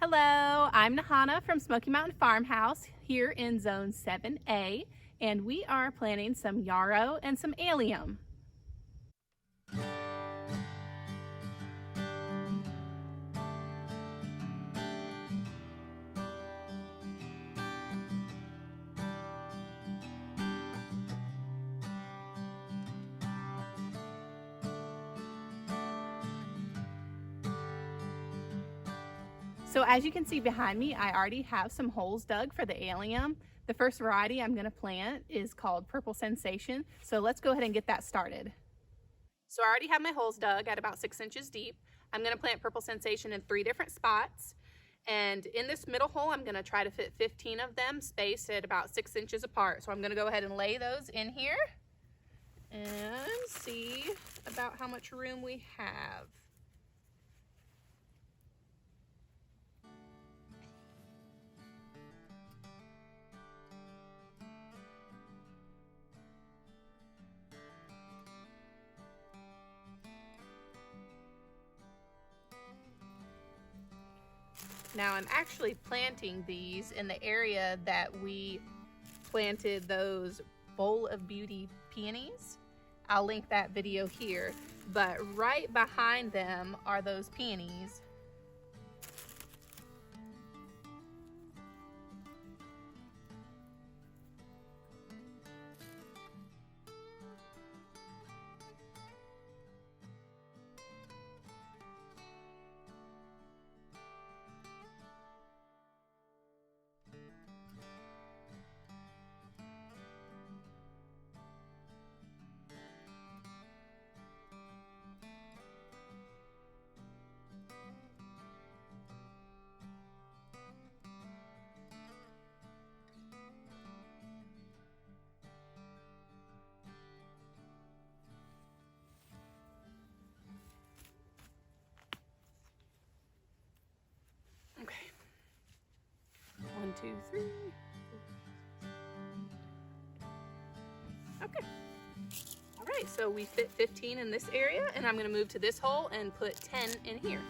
Hello, I'm Nahana from Smoky Mountain Farmhouse here in Zone 7A, and we are planting some yarrow and some allium. So as you can see behind me, I already have some holes dug for the allium. The first variety I'm going to plant is called Purple Sensation. So let's go ahead and get that started. So I already have my holes dug at about 6 inches deep. I'm going to plant Purple Sensation in 3 different spots. And in this middle hole, I'm going to try to fit 15 of them spaced at about 6 inches apart. So I'm going to go ahead and lay those in here and see about how much room we have. Now I'm actually planting these in the area that we planted those Bowl of Beauty peonies. I'll link that video here, but right behind them are those peonies. Okay. 1, 2, 3. Okay. All right, so we fit 15 in this area, and I'm going to move to this hole and put 10 in here.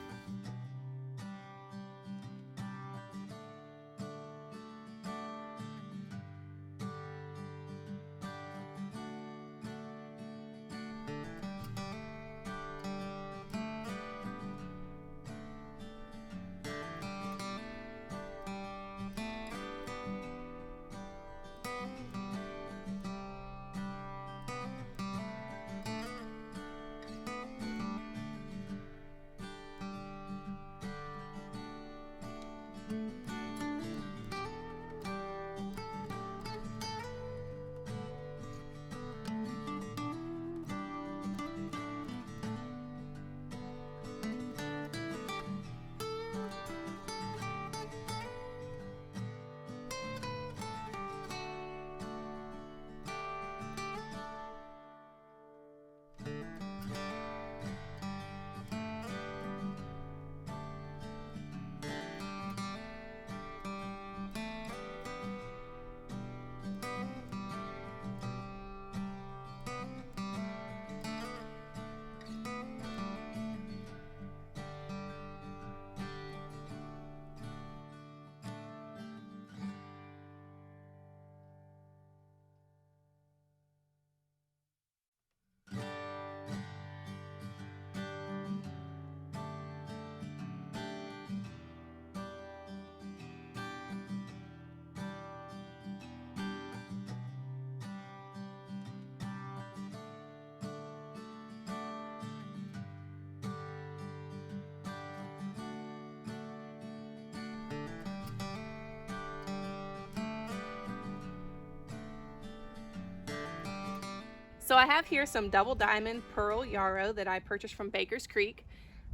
So I have here some double diamond pearl yarrow that I purchased from Baker's Creek.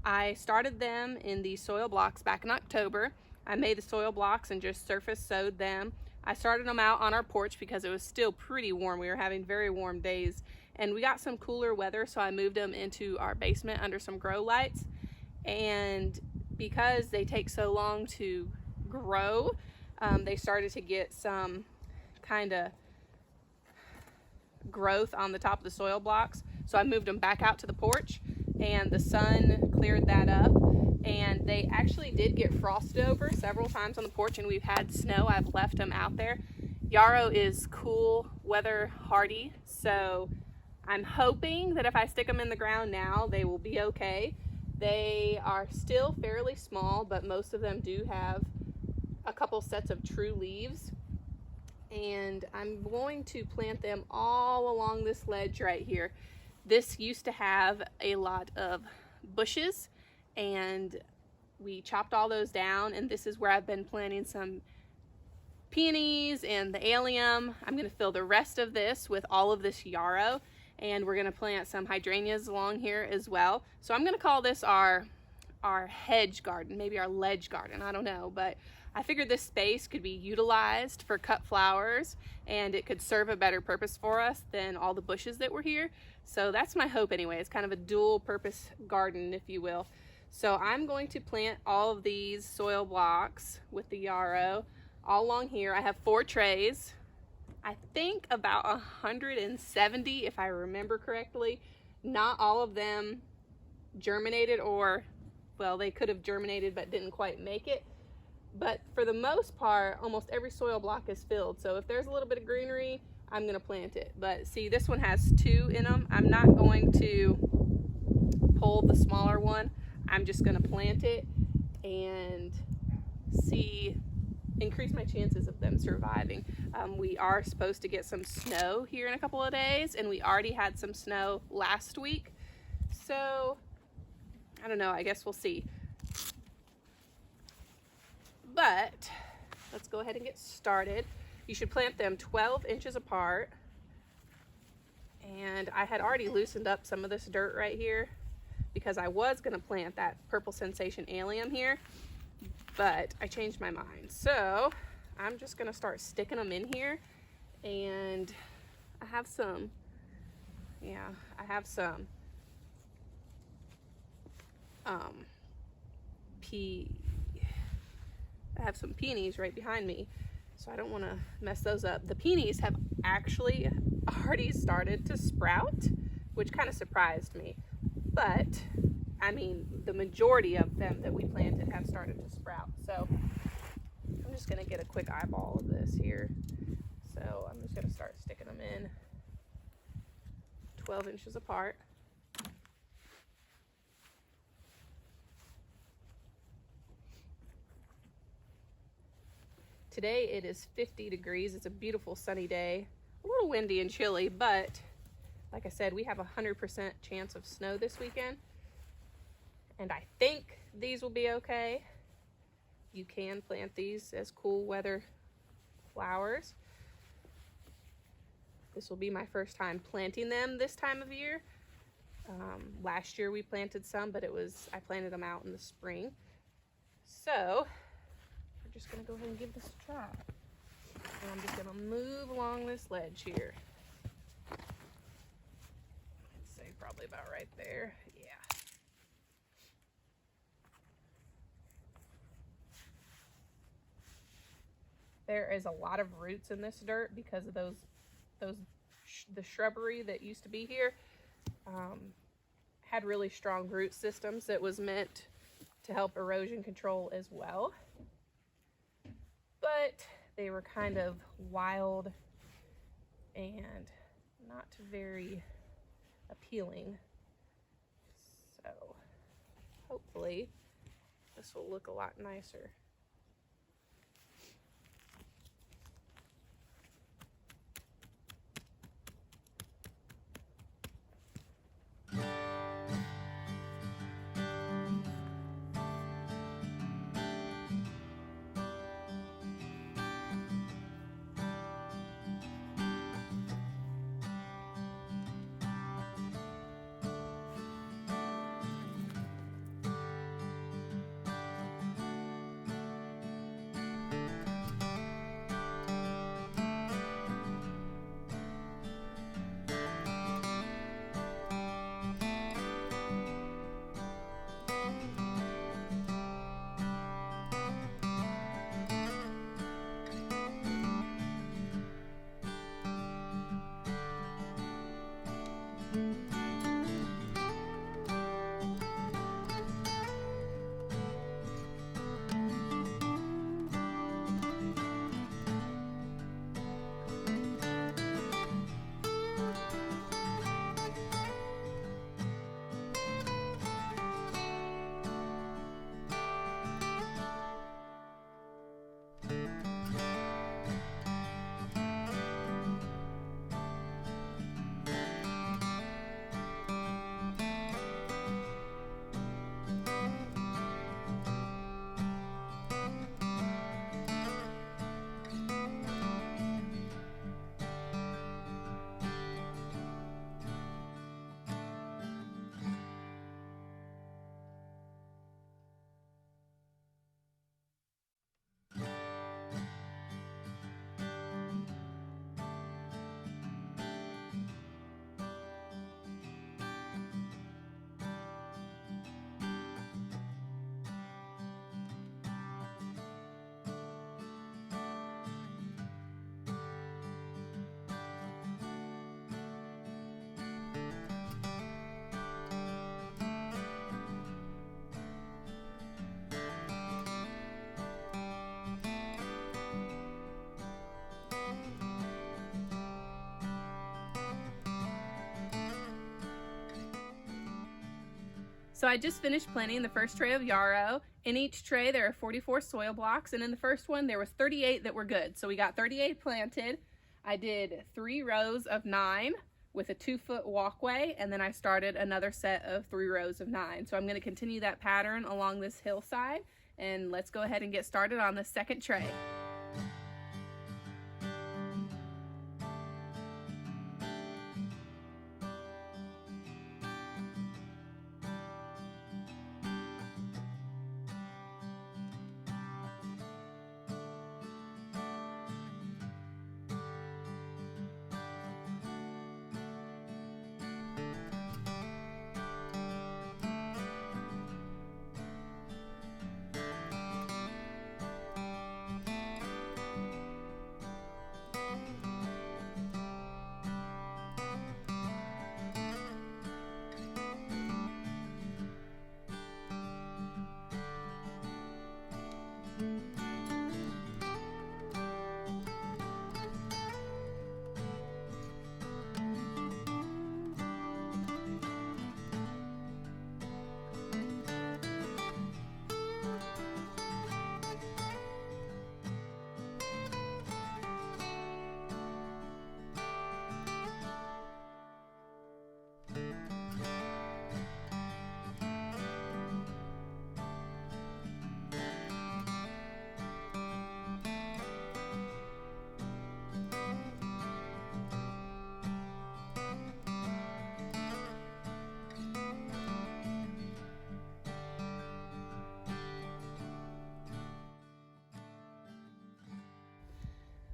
I started them in the soil blocks back in October. I made the soil blocks and just surface sowed them. I started them out on our porch because it was still pretty warm. We were having very warm days, and we got some cooler weather, so I moved them into our basement under some grow lights. And because they take so long to grow, they started to get some kind of growth on the top of the soil blocks. So I moved them back out to the porch, and the sun cleared that up, and they actually did get frosted over several times on the porch, and we've had snow. I've left them out there. Yarrow is cool weather hardy, so I'm hoping that if I stick them in the ground now, they will be okay. They are still fairly small, but most of them do have a couple sets of true leaves, and I'm going to plant them all along this ledge right here. This used to have a lot of bushes, and we chopped all those down, and this is where I've been planting some peonies and the allium. I'm going to fill the rest of this with all of this yarrow, and we're going to plant some hydrangeas along here as well. So I'm going to call this our hedge garden, maybe our ledge garden, I don't know, but I figured this space could be utilized for cut flowers, and it could serve a better purpose for us than all the bushes that were here. So that's my hope anyway. It's kind of a dual purpose garden, if you will. So I'm going to plant all of these soil blocks with the yarrow all along here. I have 4 trays. I think about 170, if I remember correctly. Not all of them germinated, or, well, they could have germinated but didn't quite make it. But for the most part, almost every soil block is filled. So if there's a little bit of greenery, I'm going to plant it. But see, this one has 2 in them. I'm not going to pull the smaller one. I'm just going to plant it and increase my chances of them surviving. We are supposed to get some snow here in a couple of days, and we already had some snow last week. So I don't know, I guess we'll see. But let's go ahead and get started. You should plant them 12 inches apart. And I had already loosened up some of this dirt right here because I was going to plant that Purple Sensation Allium here, but I changed my mind. So I'm just going to start sticking them in here. And I have some peonies right behind me, so I don't want to mess those up. The peonies have actually already started to sprout, which kind of surprised me. But I mean, the majority of them that we planted have started to sprout. So I'm just going to get a quick eyeball of this here. So I'm just going to start sticking them in 12 inches apart. Today it is 50 degrees. It's a beautiful sunny day. A little windy and chilly, but like I said, we have a 100% chance of snow this weekend. And I think these will be okay. You can plant these as cool weather flowers. This will be my first time planting them this time of year. Last year we planted some, but I planted them out in the spring. So we're just gonna go ahead and give this a try. And I'm just gonna move along this ledge here. I'd say probably about right there. Yeah. There is a lot of roots in this dirt because of the shrubbery that used to be here. Had really strong root systems that was meant to help erosion control as well. But they were kind of wild and not very appealing. So hopefully this will look a lot nicer. So I just finished planting the first tray of yarrow. In each tray there are 44 soil blocks, and in the first one there was 38 that were good. So we got 38 planted. I did 3 rows of 9 with a 2-foot walkway, and then I started another set of 3 rows of 9. So I'm going to continue that pattern along this hillside, and let's go ahead and get started on the second tray.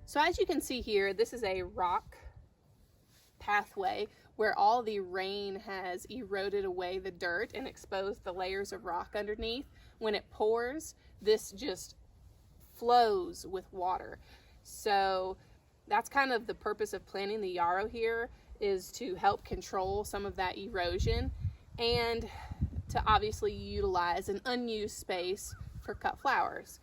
So as you can see here, this is a rock pathway where all the rain has eroded away the dirt and exposed the layers of rock underneath. When it pours, this just flows with water. So that's kind of the purpose of planting the yarrow here, is to help control some of that erosion and to obviously utilize an unused space for cut flowers.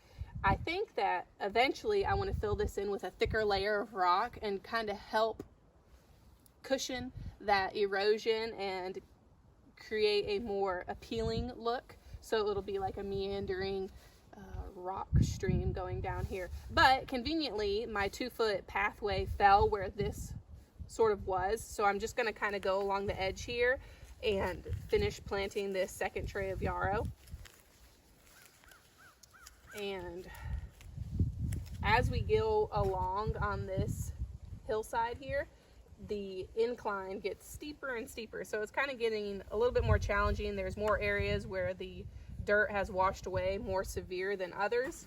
I think that eventually I want to fill this in with a thicker layer of rock and kind of help cushion that erosion and create a more appealing look. So it'll be like a meandering rock stream going down here. But conveniently, my 2-foot pathway fell where this sort of was. So I'm just going to kind of go along the edge here and finish planting this second tray of yarrow. And as we go along on this hillside here, the incline gets steeper and steeper. So it's kind of getting a little bit more challenging. There's more areas where the dirt has washed away more severe than others.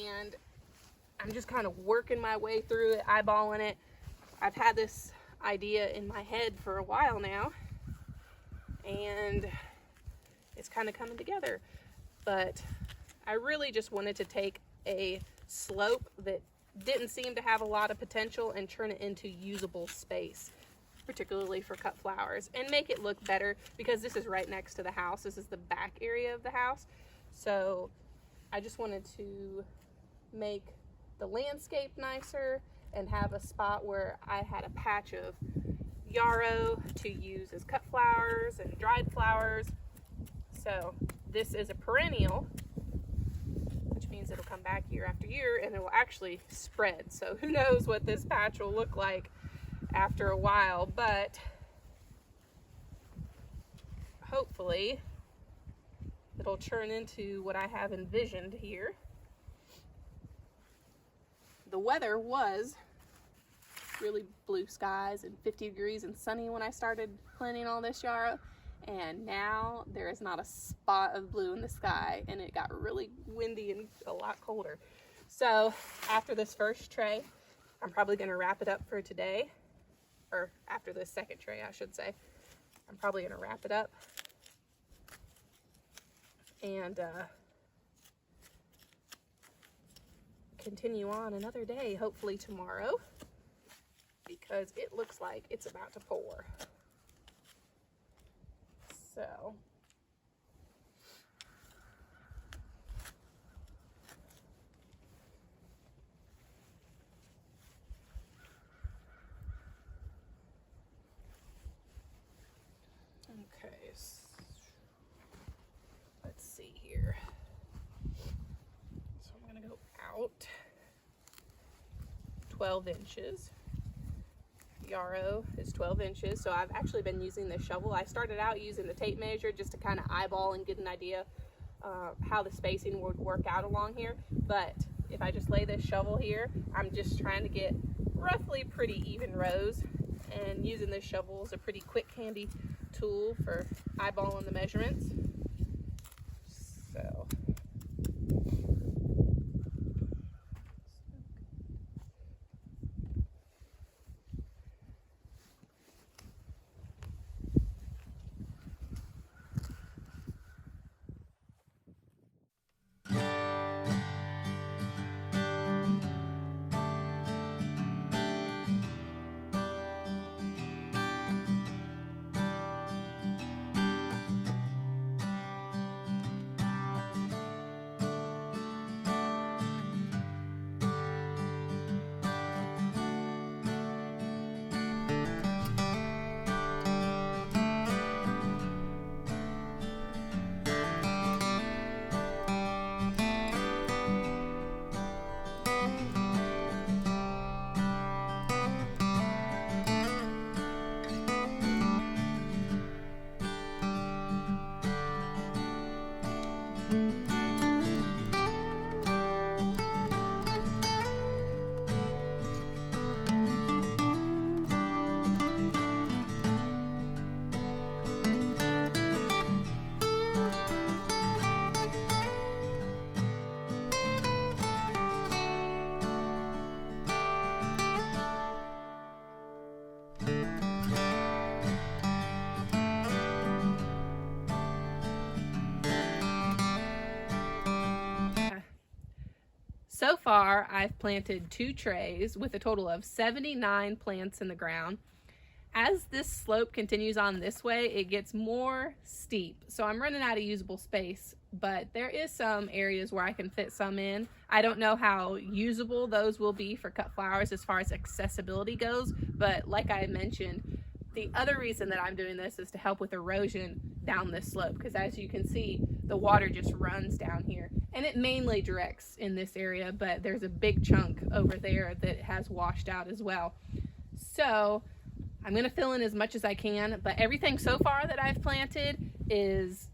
And I'm just kind of working my way through it, eyeballing it. I've had this idea in my head for a while now, and it's kind of coming together. But I really just wanted to take a slope that didn't seem to have a lot of potential and turn it into usable space, particularly for cut flowers, and make it look better because this is right next to the house. This is the back area of the house. So I just wanted to make the landscape nicer and have a spot where I had a patch of yarrow to use as cut flowers and dried flowers. So this is a perennial, which means it'll come back year after year and it will actually spread. So who knows what this patch will look like after a while, but hopefully it'll turn into what I have envisioned here. The weather was really blue skies and 50 degrees and sunny when I started planting all this yarrow, and now there is not a spot of blue in the sky, and it got really windy and a lot colder. So after this first tray, I'm probably going to wrap it up for today, or after this second tray I should say. I'm probably going to wrap it up and continue on another day, hopefully tomorrow, because it looks like it's about to pour. So okay, about 12 inches. Yarrow is 12 inches, so I've actually been using this shovel. I started out using the tape measure just to kind of eyeball and get an idea how the spacing would work out along here, but if I just lay this shovel here, I'm just trying to get roughly pretty even rows, and using this shovel is a pretty quick, handy tool for eyeballing the measurements. So So far, I've planted 2 trays with a total of 79 plants in the ground. As this slope continues on this way, it gets more steep, so I'm running out of usable space, but there is some areas where I can fit some in. I don't know how usable those will be for cut flowers as far as accessibility goes, but like I mentioned, the other reason that I'm doing this is to help with erosion down this slope, because as you can see, the water just runs down here, and it mainly directs in this area, but there's a big chunk over there that has washed out as well. So I'm going to fill in as much as I can, but everything so far that I've planted is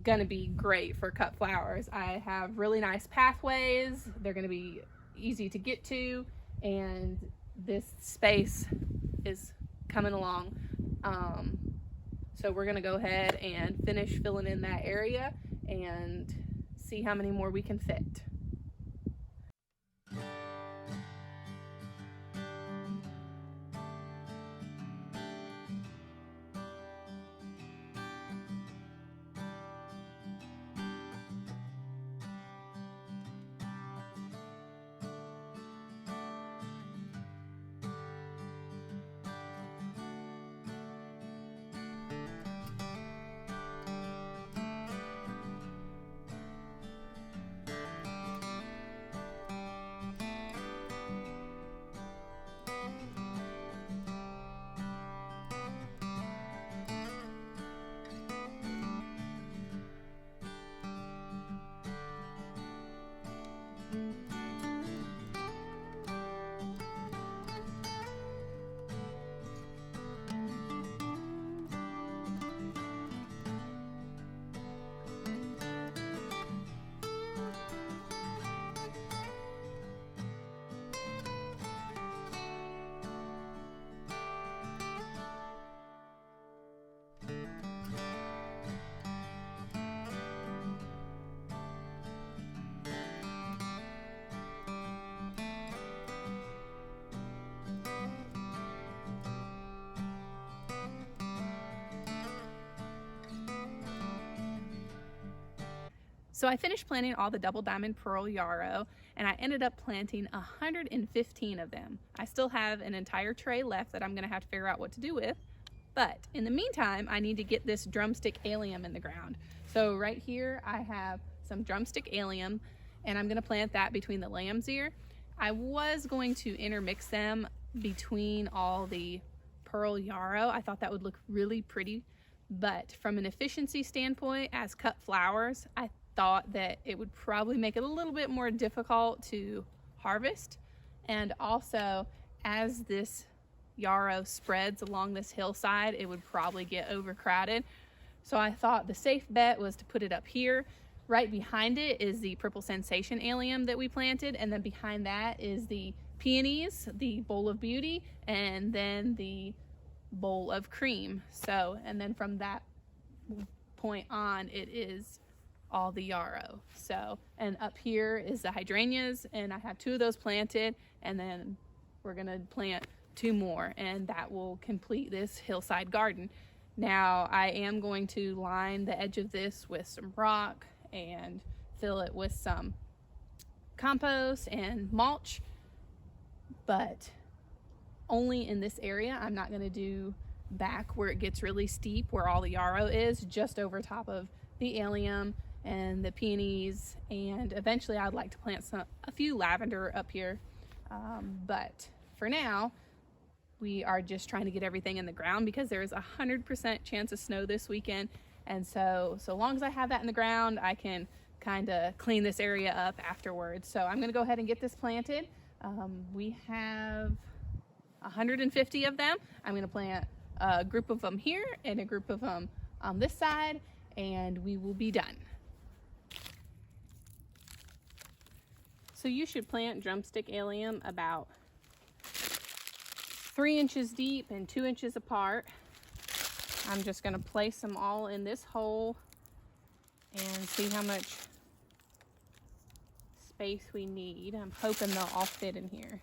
going to be great for cut flowers. I have really nice pathways. They're going to be easy to get to, and this space is coming along. So we're going to go ahead and finish filling in that area and see how many more we can fit. So I finished planting all the double diamond pearl yarrow, and I ended up planting 115 of them. I still have an entire tray left that I'm going to have to figure out what to do with, but in the meantime I need to get this drumstick allium in the ground. So right here I have some drumstick allium, and I'm going to plant that between the lamb's ear. I was going to intermix them between all the pearl yarrow. I thought that would look really pretty, but from an efficiency standpoint as cut flowers, I thought that it would probably make it a little bit more difficult to harvest. And also, as this yarrow spreads along this hillside, it would probably get overcrowded. So I thought the safe bet was to put it up here. Right behind it is the Purple Sensation Allium that we planted, and then behind that is the Peonies, the Bowl of Beauty, and then the Bowl of Cream. So, and then from that point on, it is all the yarrow. So, and up here is the hydrangeas, and I have 2 of those planted, and then we're gonna plant 2 more, and that will complete this hillside garden. Now, I am going to line the edge of this with some rock and fill it with some compost and mulch, but only in this area. I'm not going to do back where it gets really steep, where all the yarrow is, just over top of the allium and the peonies, and eventually I'd like to plant a few lavender up here, but for now we are just trying to get everything in the ground because there is 100% chance of snow this weekend. And so long as I have that in the ground, I can kind of clean this area up afterwards. So I'm gonna go ahead and get this planted. We have 150 of them. I'm gonna plant a group of them here and a group of them on this side, and we will be done. So you should plant drumstick allium about 3 inches deep and 2 inches apart. I'm just going to place them all in this hole and see how much space we need. I'm hoping they'll all fit in here.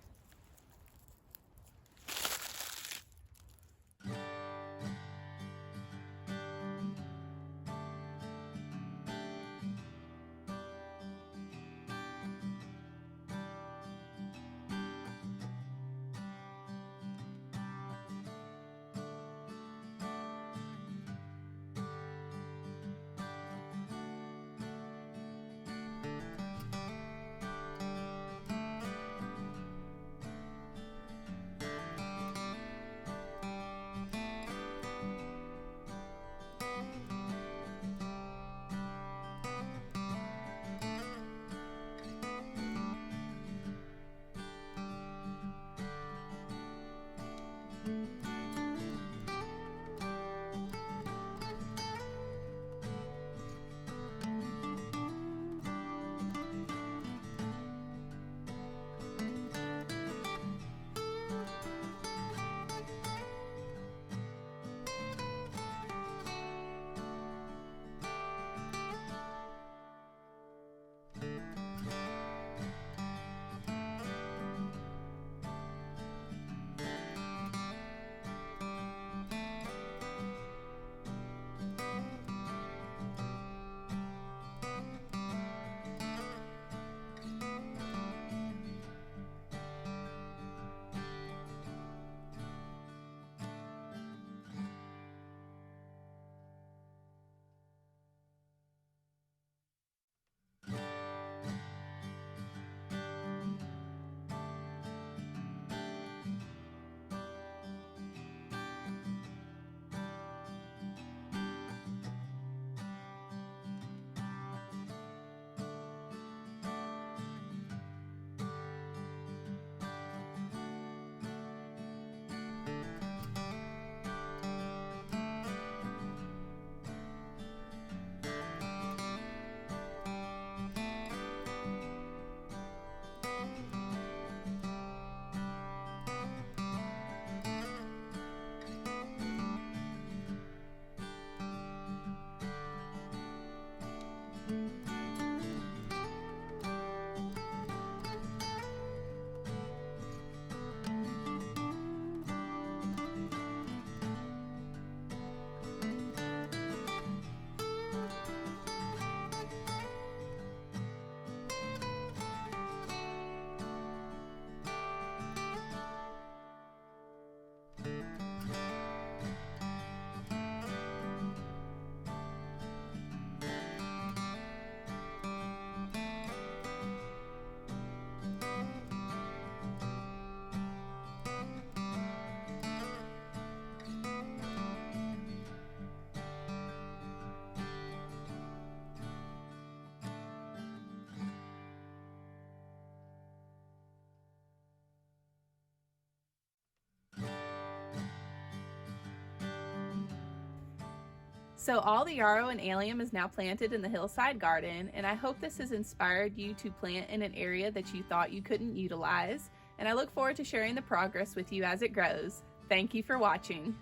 So all the yarrow and allium is now planted in the Hillside Garden, and I hope this has inspired you to plant in an area that you thought you couldn't utilize, and I look forward to sharing the progress with you as it grows. Thank you for watching.